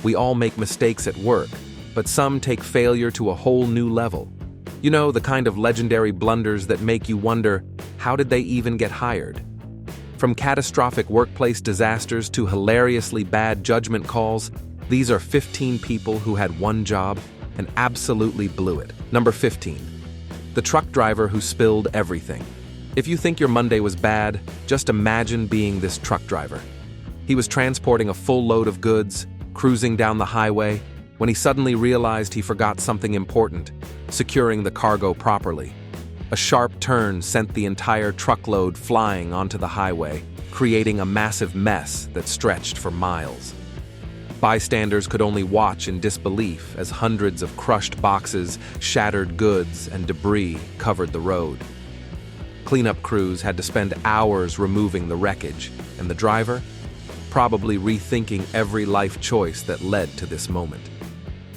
We all make mistakes at work, but some take failure to a whole new level. You know, the kind of legendary blunders that make you wonder, how did they even get hired? From catastrophic workplace disasters to hilariously bad judgment calls, these are 15 people who had one job and absolutely blew it. Number 15. The truck driver who spilled everything. If you think your Monday was bad, just imagine being this truck driver. He was transporting a full load of goods, cruising down the highway, when he suddenly realized he forgot something important, securing the cargo properly. A sharp turn sent the entire truckload flying onto the highway, creating a massive mess that stretched for miles. Bystanders could only watch in disbelief as hundreds of crushed boxes, shattered goods, and debris covered the road. Cleanup crews had to spend hours removing the wreckage, and the driver? Probably rethinking every life choice that led to this moment.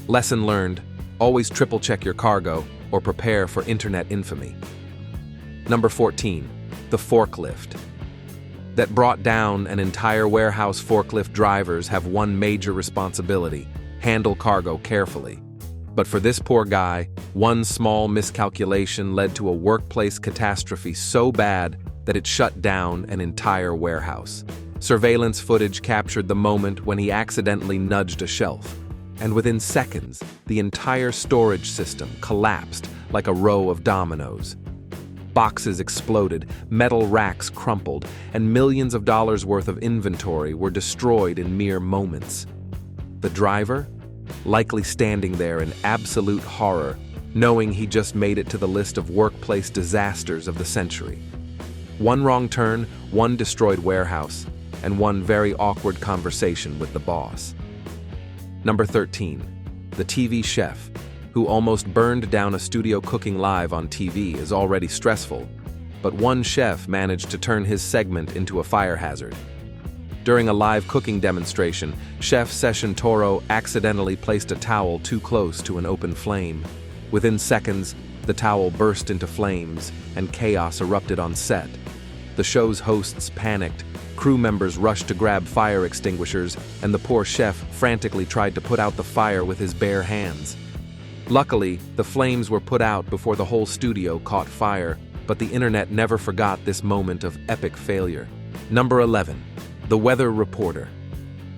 Lesson learned: always triple-check your cargo or prepare for internet infamy. Number 14. The forklift. That brought down an entire warehouse. Forklift drivers have one major responsibility: handle cargo carefully. But for this poor guy, one small miscalculation led to a workplace catastrophe so bad that it shut down an entire warehouse. Surveillance footage captured the moment when he accidentally nudged a shelf, and within seconds, the entire storage system collapsed like a row of dominoes. Boxes exploded, metal racks crumpled, and millions of dollars worth of inventory were destroyed in mere moments. The driver? Likely standing there in absolute horror, knowing he just made it to the list of workplace disasters of the century. One wrong turn, one destroyed warehouse, and one very awkward conversation with the boss. Number 13. The TV chef, who almost burned down a studio. Cooking live on TV is already stressful, but one chef managed to turn his segment into a fire hazard. During a live cooking demonstration, Chef Session Toro accidentally placed a towel too close to an open flame. Within seconds, the towel burst into flames, and chaos erupted on set. The show's hosts panicked, crew members rushed to grab fire extinguishers, and the poor chef frantically tried to put out the fire with his bare hands. Luckily, the flames were put out before the whole studio caught fire, but the internet never forgot this moment of epic failure. Number 11. The weather reporter,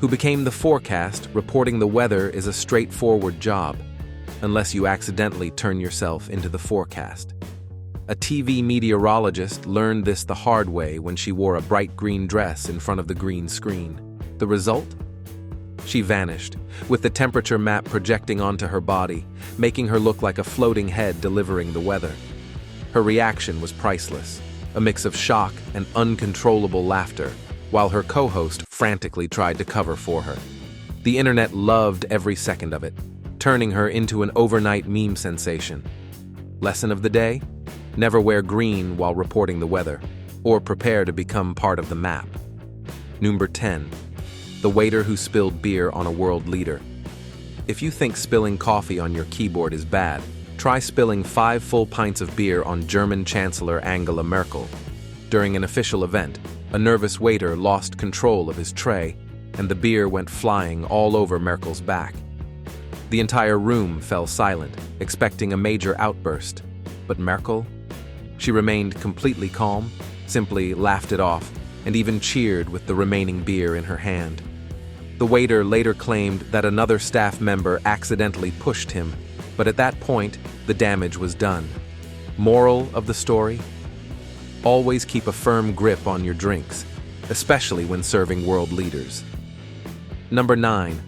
who became the forecast. Reporting the weather is a straightforward job, unless you accidentally turn yourself into the forecast. A TV meteorologist learned this the hard way when she wore a bright green dress in front of the green screen. The result? She vanished, with the temperature map projecting onto her body, making her look like a floating head delivering the weather. Her reaction was priceless, a mix of shock and uncontrollable laughter, while her co-host frantically tried to cover for her. The internet loved every second of it, turning her into an overnight meme sensation. Lesson of the day? Never wear green while reporting the weather, or prepare to become part of the map. Number 10. The waiter who spilled beer on a world leader. If you think spilling coffee on your keyboard is bad, try spilling 5 full pints of beer on German Chancellor Angela Merkel. During an official event, a nervous waiter lost control of his tray, and the beer went flying all over Merkel's back. The entire room fell silent, expecting a major outburst. But Merkel? She remained completely calm, simply laughed it off, and even cheered with the remaining beer in her hand. The waiter later claimed that another staff member accidentally pushed him, but at that point, the damage was done. Moral of the story? Always keep a firm grip on your drinks, especially when serving world leaders. Number 9.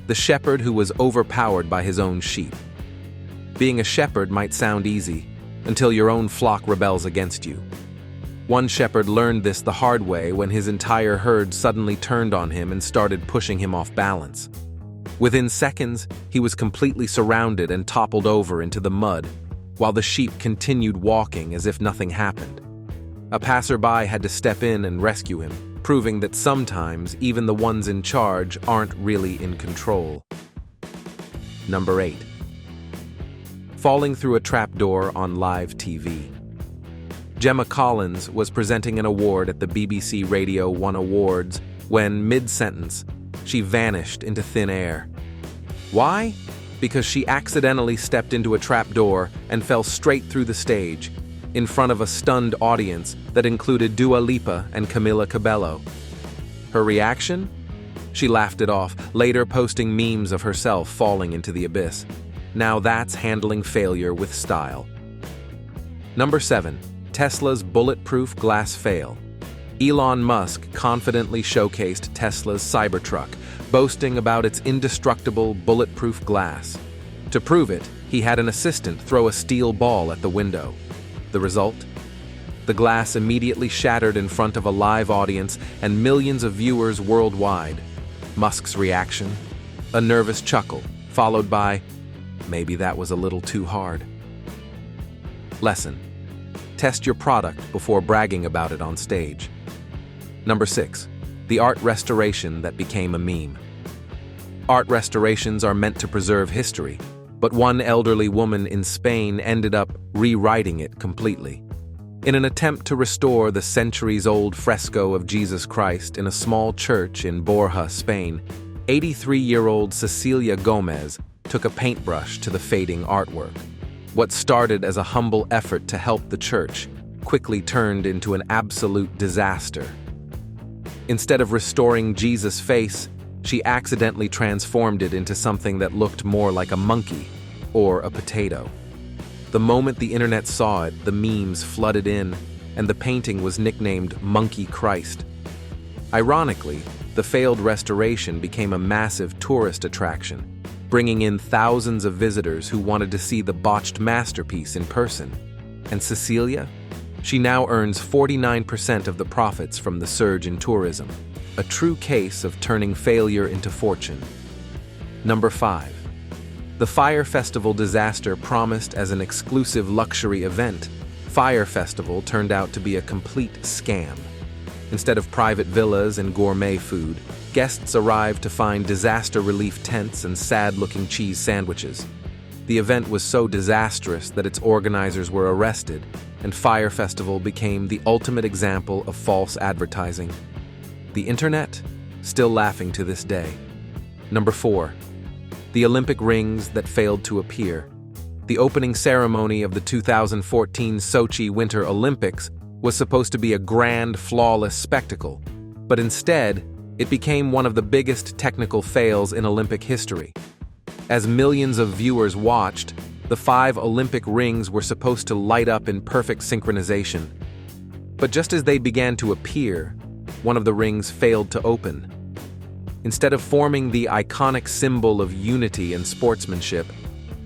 The shepherd who was overpowered by his own sheep. Being a shepherd might sound easy, until your own flock rebels against you. One shepherd learned this the hard way when his entire herd suddenly turned on him and started pushing him off balance. Within seconds, he was completely surrounded and toppled over into the mud, while the sheep continued walking as if nothing happened. A passerby had to step in and rescue him, proving that sometimes even the ones in charge aren't really in control. Number 8. Falling through a trapdoor on live TV. Gemma Collins was presenting an award at the BBC Radio 1 Awards when, mid-sentence, she vanished into thin air, Why? Because she accidentally stepped into a trap door and fell straight through the stage, in front of a stunned audience that included Dua Lipa and Camila Cabello. Her reaction? She laughed it off, later posting memes of herself falling into the abyss. Now that's handling failure with style. Number 7. Tesla's bulletproof glass fail. Elon Musk confidently showcased Tesla's Cybertruck, boasting about its indestructible bulletproof glass. To prove it, he had an assistant throw a steel ball at the window. The result? The glass immediately shattered in front of a live audience and millions of viewers worldwide. Musk's reaction? A nervous chuckle, followed by, "Maybe that was a little too hard." Lesson: test your product before bragging about it on stage. Number 6. The art restoration that became a meme. Art restorations are meant to preserve history, but one elderly woman in Spain ended up rewriting it completely. In an attempt to restore the centuries-old fresco of Jesus Christ in a small church in Borja, Spain, 83-year-old Cecilia Gomez took a paintbrush to the fading artwork. What started as a humble effort to help the church quickly turned into an absolute disaster. Instead of restoring Jesus' face, she accidentally transformed it into something that looked more like a monkey or a potato. The moment the internet saw it, the memes flooded in, and the painting was nicknamed Monkey Christ. Ironically, the failed restoration became a massive tourist attraction, bringing in thousands of visitors who wanted to see the botched masterpiece in person. And Cecilia? She now earns 49% of the profits from the surge in tourism, a true case of turning failure into fortune. Number 5. The Fire Festival disaster promised as an exclusive luxury event, Fire Festival turned out to be a complete scam. Instead of private villas and gourmet food, guests arrived to find disaster relief tents and sad-looking cheese sandwiches. The event was so disastrous that its organizers were arrested, and Fire Festival became the ultimate example of false advertising. The internet? Still laughing to this day. Number 4. The Olympic rings that failed to appear. The opening ceremony of the 2014 Sochi Winter Olympics was supposed to be a grand, flawless spectacle, but instead, it became one of the biggest technical fails in Olympic history. As millions of viewers watched, the 5 Olympic rings were supposed to light up in perfect synchronization. But just as they began to appear, one of the rings failed to open. Instead of forming the iconic symbol of unity and sportsmanship,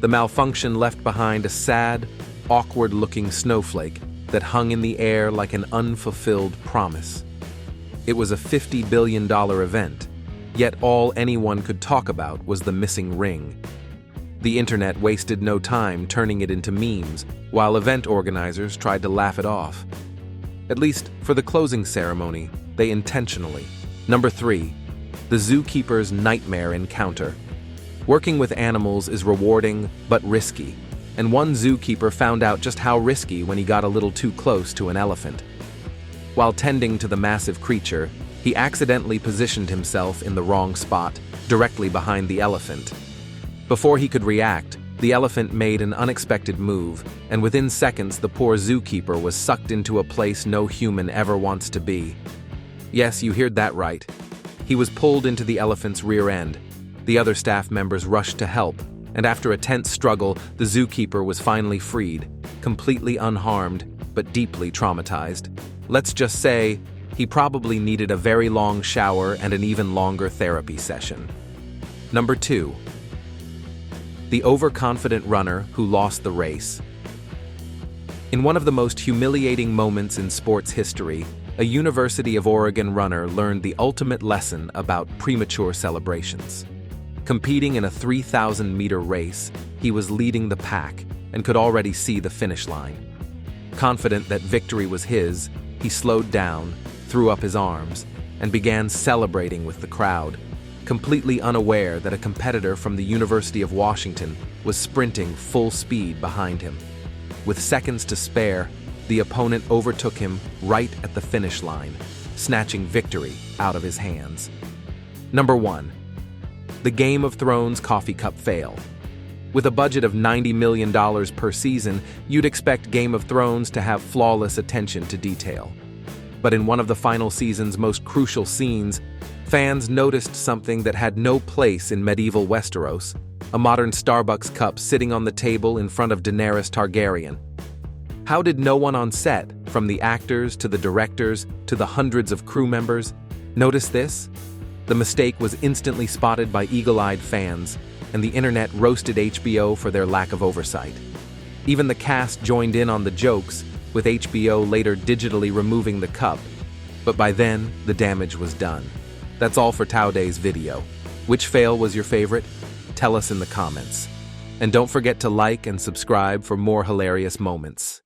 the malfunction left behind a sad, awkward-looking snowflake that hung in the air like an unfulfilled promise. It was a $50 billion event, yet all anyone could talk about was the missing ring. The internet wasted no time turning it into memes, while event organizers tried to laugh it off. At least for the closing ceremony, they intentionally. Number 3. The Zookeeper's nightmare encounter. Working with animals is rewarding but risky, and one zookeeper found out just how risky when he got a little too close to an elephant. While tending to the massive creature, he accidentally positioned himself in the wrong spot, directly behind the elephant. Before he could react, the elephant made an unexpected move, and within seconds the poor zookeeper was sucked into a place no human ever wants to be. Yes, you heard that right. He was pulled into the elephant's rear end. The other staff members rushed to help, and after a tense struggle, the zookeeper was finally freed, completely unharmed, but deeply traumatized. Let's just say, he probably needed a very long shower and an even longer therapy session. Number 2. The overconfident runner who lost the race. In one of the most humiliating moments in sports history, a University of Oregon runner learned the ultimate lesson about premature celebrations. Competing in a 3,000-meter race, he was leading the pack and could already see the finish line. Confident that victory was his, he slowed down, threw up his arms, and began celebrating with the crowd, completely unaware that a competitor from the University of Washington was sprinting full speed behind him. With seconds to spare, the opponent overtook him right at the finish line, snatching victory out of his hands. Number 1. The Game of Thrones coffee cup fail. With a budget of $90 million per season, you'd expect Game of Thrones to have flawless attention to detail. But in one of the final season's most crucial scenes, fans noticed something that had no place in medieval Westeros: a modern Starbucks cup sitting on the table in front of Daenerys Targaryen. How did no one on set, from the actors to the directors to the hundreds of crew members, notice this? The mistake was instantly spotted by eagle-eyed fans, and the internet roasted HBO for their lack of oversight. Even the cast joined in on the jokes, with HBO later digitally removing the cup. But by then, the damage was done. That's all for Towday's video. Which fail was your favorite? Tell us in the comments. And don't forget to like and subscribe for more hilarious moments.